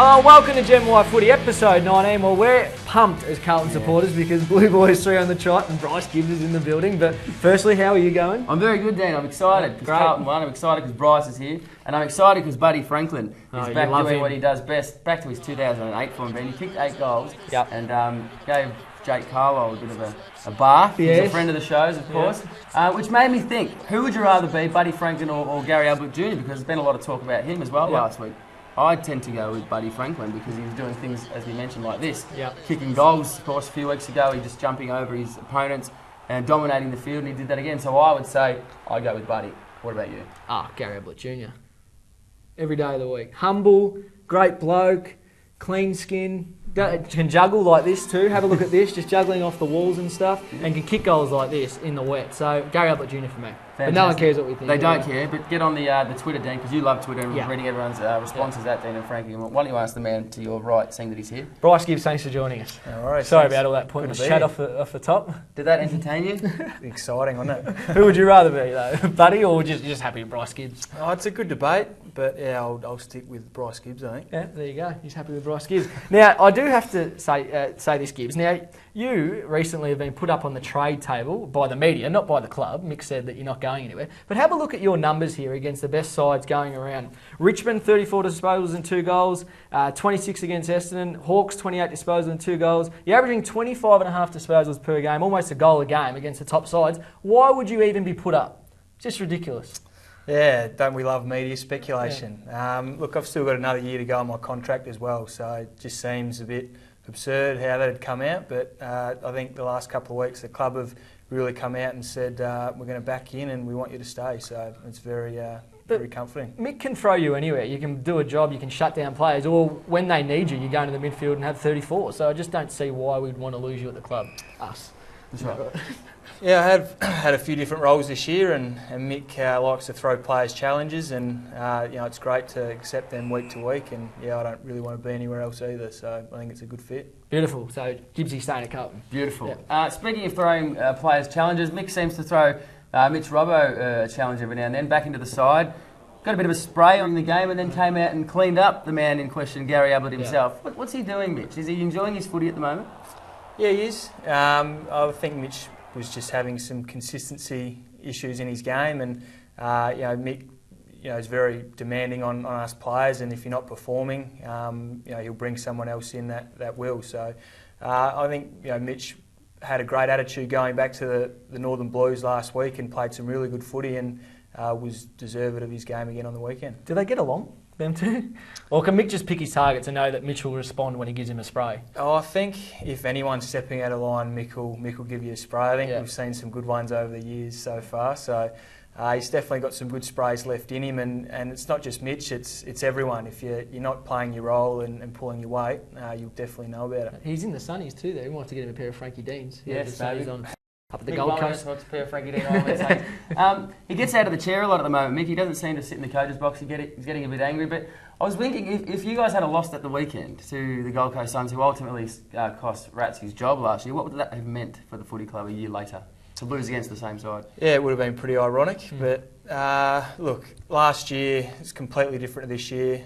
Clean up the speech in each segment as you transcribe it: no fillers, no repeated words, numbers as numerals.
Hello, welcome to Gen Y Footy, episode 19. Well, we're pumped as Carlton supporters because Blue Boys 3 on the trot and Bryce Gibbs is in the building. But firstly, how are you going? I'm very good, Dan. I'm excited because Carlton won. I'm excited because Bryce is here. And I'm excited because Buddy Franklin is back doing what he does best. Back to his 2008 form, Ben. He kicked 8 goals and gave Jake Carlisle a bit of a bath. He's a friend of the show's, of course. Which made me think, who would you rather be, Buddy Franklin or Gary Ablett Jr.? Because there's been a lot of talk about him as well last week. I tend to go with Buddy Franklin because he was doing things, as we mentioned, like this. Kicking goals, of course, a few weeks ago. He just jumping over his opponents and dominating the field, and he did that again. So I would say I'd go with Buddy. What about you? Gary Ablett Jr. Every day of the week. Humble, great bloke, clean skin, can juggle like this too. Have a look at this, just juggling off the walls and stuff, and can kick goals like this in the wet. So Gary Ablett Jr. for me. Fantastic. But no one cares what we think. They don't care, but get on the Twitter, Dean, because you love Twitter and reading everyone's responses at Dean and Frankie. Why don't you ask the man to your right, seeing that he's here? Bryce Gibbs, thanks for joining us. All right, sorry about all that pointless chat off the top. Did that entertain you? Exciting, wasn't it? Who would you rather be, though? Buddy, or just happy with Bryce Gibbs? Oh, it's a good debate, but yeah, I'll stick with Bryce Gibbs, I think. Yeah, there you go. He's happy with Bryce Gibbs. Now, I do have to say this, Gibbs. Now, you recently have been put up on the trade table by the media, not by the club. Mick said that you're not going anywhere. But have a look at your numbers here against the best sides going around. Richmond, 34 disposals and 2 goals. 26 against Essendon. Hawks, 28 disposals and 2 goals. You're averaging 25 and a half disposals per game, almost a goal a game against the top sides. Why would you even be put up? Just ridiculous. Yeah, don't we love media speculation? Yeah. Look, I've still got another year to go on my contract as well, so it just seems a bit absurd how that had come out, but I think the last couple of weeks the club have really come out and said we're going to back you in and we want you to stay, so it's very comforting. Mick can throw you anywhere. You can do a job, you can shut down players, or when they need you, you go into the midfield and have 34, so I just don't see why we'd want to lose you at the club. Us. That's right. Yeah, I have had a few different roles this year, and Mick likes to throw players challenges, and it's great to accept them week to week. And I don't really want to be anywhere else either, so I think it's a good fit. Beautiful. So Gibbsy staying at Carlton. Beautiful. Yeah. Speaking of throwing players challenges, Mick seems to throw Mitch Robbo a challenge every now and then back into the side. Got a bit of a spray on the game, and then came out and cleaned up the man in question, Gary Ablett himself. Yeah. What's he doing, Mitch? Is he enjoying his footy at the moment? Yeah, he is. I think Mitch was just having some consistency issues in his game, and Mick, is very demanding on us players, and if you're not performing, he'll bring someone else in that will. So I think Mitch had a great attitude going back to the Northern Blues last week and played some really good footy and was deserved of his game again on the weekend. Do they get along, them two? Or can Mick just pick his target to know that Mitch will respond when he gives him a spray? Oh, I think if anyone's stepping out of line, Mick will give you a spray. I think we've seen some good ones over the years so far. So he's definitely got some good sprays left in him, and it's not just Mitch, it's everyone. If you're not playing your role and pulling your weight, you'll definitely know about it. He's in the sunnies too, though. We might have to get him a pair of Frankie Deans. Yes, maybe. On up at the Gold Coast. He gets out of the chair a lot at the moment, Mick. He doesn't seem to sit in the coach's box. He's getting a bit angry. But I was thinking, if you guys had a loss at the weekend to the Gold Coast Suns, who ultimately cost Rats his job last year, what would that have meant for the footy club a year later to lose against the same side? Yeah, it would have been pretty ironic. But look, last year it's completely different to this year.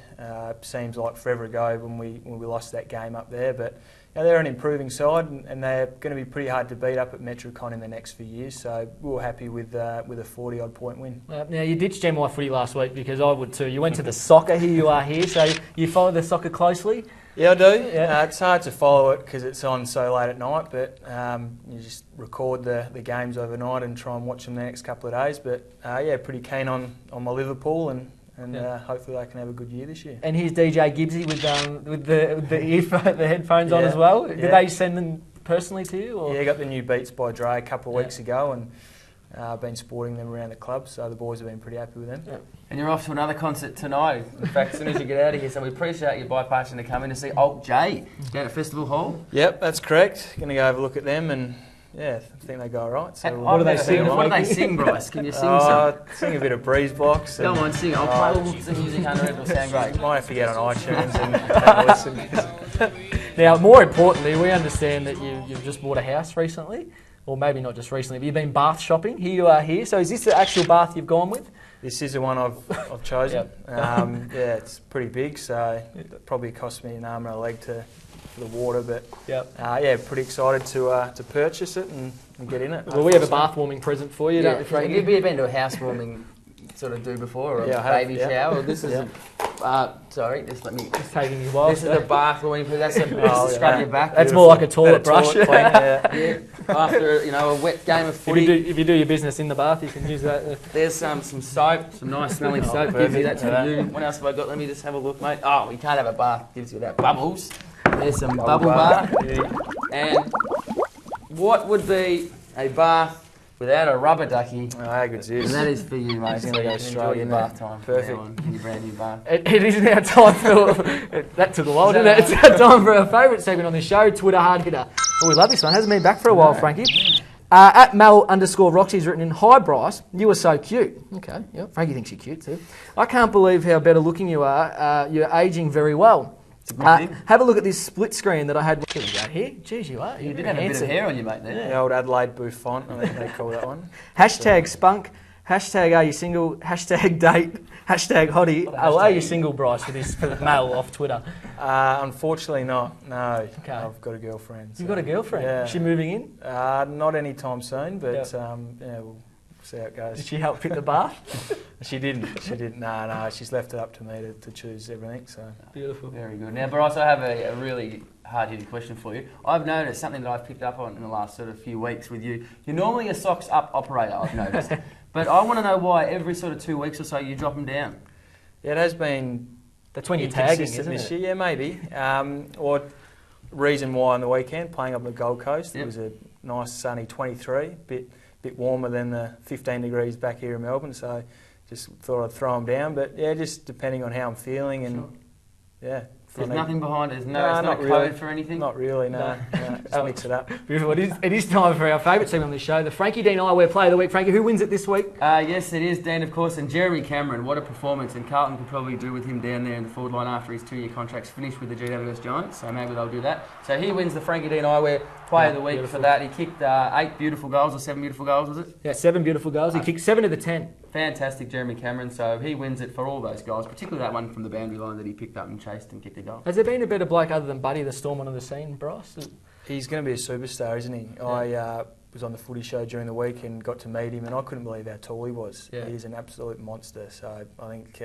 Seems like forever ago when we lost that game up there, but. They're an improving side, and they're going to be pretty hard to beat up at Metricon in the next few years. So we were happy with a 40-odd point win. Now you ditched Gen Y Footy last week because I would too. You went to the soccer. Here you are here, so you follow the soccer closely. Yeah, I do. Yeah. It's hard to follow it because it's on so late at night, but you just record the games overnight and try and watch them the next couple of days. But pretty keen on my Liverpool and hopefully they can have a good year this year. And here's DJ Gibbsy with the headphones on as well. Did they send them personally to you? Or? Yeah, I got the new Beats by Dre a couple of weeks ago, and been sporting them around the club, so the boys have been pretty happy with them. Yeah. And you're off to another concert tonight, in fact, as soon as you get out of here, so we appreciate you bypassing to come in to see Alt J down at Festival Hall. Yep, that's correct. Going to go have a look at them, and I think they go all right. So what do they sing? What do they sing, Bryce? Can you sing some? Sing a bit of Breeze Box. Go on, sing. I'll play the music under it. It'll sound great. Might have to get on iTunes and have a listen. Now, more importantly, we understand that you've just bought a house recently, or maybe not just recently, but you've been bath shopping. Here you are here. So is this the actual bath you've gone with? This is the one I've chosen. Yeah, it's pretty big, so it probably cost me an arm and a leg for the water, but yeah, pretty excited to purchase it and get in it. Well, we have a bath warming present for you, don't we, Frankie? Have you been to a housewarming sort of do before, or a baby shower? This is sorry, just let me. It's taking you a while. This is a bath warming. That's a scrub your back. That's more like a toilet brush. After a wet game of footy. If you do your business in the bath, you can use that. There's some soap, some nice smelling soap. Gives you that to you. What else have I got? Let me just have a look, mate. Oh, you can't have a bath. Gives you that bubbles. There's some bubble bath. And what would be a bath without a rubber ducky? Oh, good and that is for you, mate. He's going to go straight your bath time. Perfect. In your brand new bath. It is now time for... that took a while, didn't it? It's now time for our favourite segment on this show, Twitter Hard Hitter. Oh, we love this one. Hasn't been back for a while, Frankie. At Mel_Roxy's written in, "Hi Bryce, you are so cute." Okay, yep. Frankie thinks you're cute too. "I can't believe how better looking you are. You're ageing very well. Have a look at this split screen that I had." Here we go. Here, jeez, you are. You did have a bit of hair on you, mate. There. The old Adelaide Buffon, I think they call that one. Hashtag spunk. Hashtag are you single? Hashtag date. Hashtag hottie. Oh, are you single, Bryce, for the mail off Twitter? Unfortunately not, no. Okay. I've got a girlfriend. So. You've got a girlfriend? Yeah. Is she moving in? Not anytime soon, but yeah, we'll see how it goes. Did she help pick the bath? She didn't. No, she's left it up to me to choose everything, so. Beautiful. Very good. Now, Bryce, I have a really hard-hitting question for you. I've noticed something that I've picked up on in the last sort of few weeks with you. You're normally a socks up operator, I've noticed. But I want to know why every sort of 2 weeks or so you drop them down. Yeah, it has been. That's when you're tagging, isn't this it? year, yeah, maybe. Or reason why on the weekend, playing up on the Gold Coast, It was a nice sunny 23, bit warmer than the 15 degrees back here in Melbourne, so just thought I'd throw them down. But yeah, just depending on how I'm feeling and yeah. There's nothing behind it. There's no code really. For anything? Not really, no. Just mix it up. Beautiful. It is time for our favourite segment on this show, the Frankie Dean Eyewear Player of the Week. Frankie, who wins it this week? Yes, it is Dean, of course, and Jeremy Cameron. What a performance, and Carlton could probably do with him down there in the forward line after his 2-year contract's finished with the GWS Giants, so maybe they'll do that. So he wins the Frankie Dean Eyewear Player of the Week for that. He kicked 8 beautiful goals, or 7 beautiful goals, was it? Yeah, 7 beautiful goals. He kicked 7 of the 10. Fantastic, Jeremy Cameron. So he wins it for all those goals, particularly that one from the boundary line that he picked up and chased and kicked a goal. Has there been a better bloke other than Buddy the Storm on the scene, Bryce? He's going to be a superstar, isn't he? Yeah. I was on the Footy show during the week and got to meet him, and I couldn't believe how tall he was. Yeah. He's an absolute monster, so I think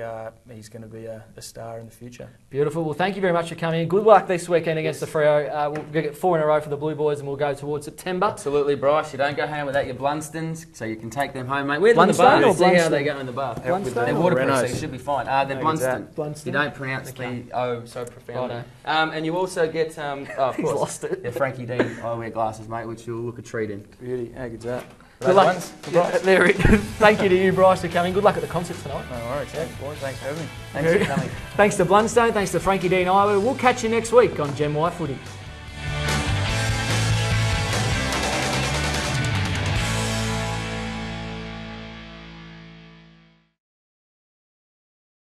he's going to be a star in the future. Beautiful. Well, thank you very much for coming in. Good luck this weekend against the Freo. We'll get 4 in a row for the Blue Boys, and we'll go towards September. Absolutely, Bryce. You don't go home without your Blunstones, so you can take them home, mate. Where's the bar? See how they go in the bar. They're waterproof, so you should be fine. They're Blunston. Blunston. You don't pronounce the O so profoundly. And you also get, of He's course, lost it. the Frankie Dean eyewear glasses, mate, which you'll look a treat in. Beauty. How good's that? Good luck. Thank you to you, Bryce, for coming. Good luck at the concert tonight. No worries. Thanks, boys. Thanks for having me. Thanks for coming. Thanks to Blundstone. Thanks to Frankie Dean Eyewear. We'll catch you next week on Gen Y Footy.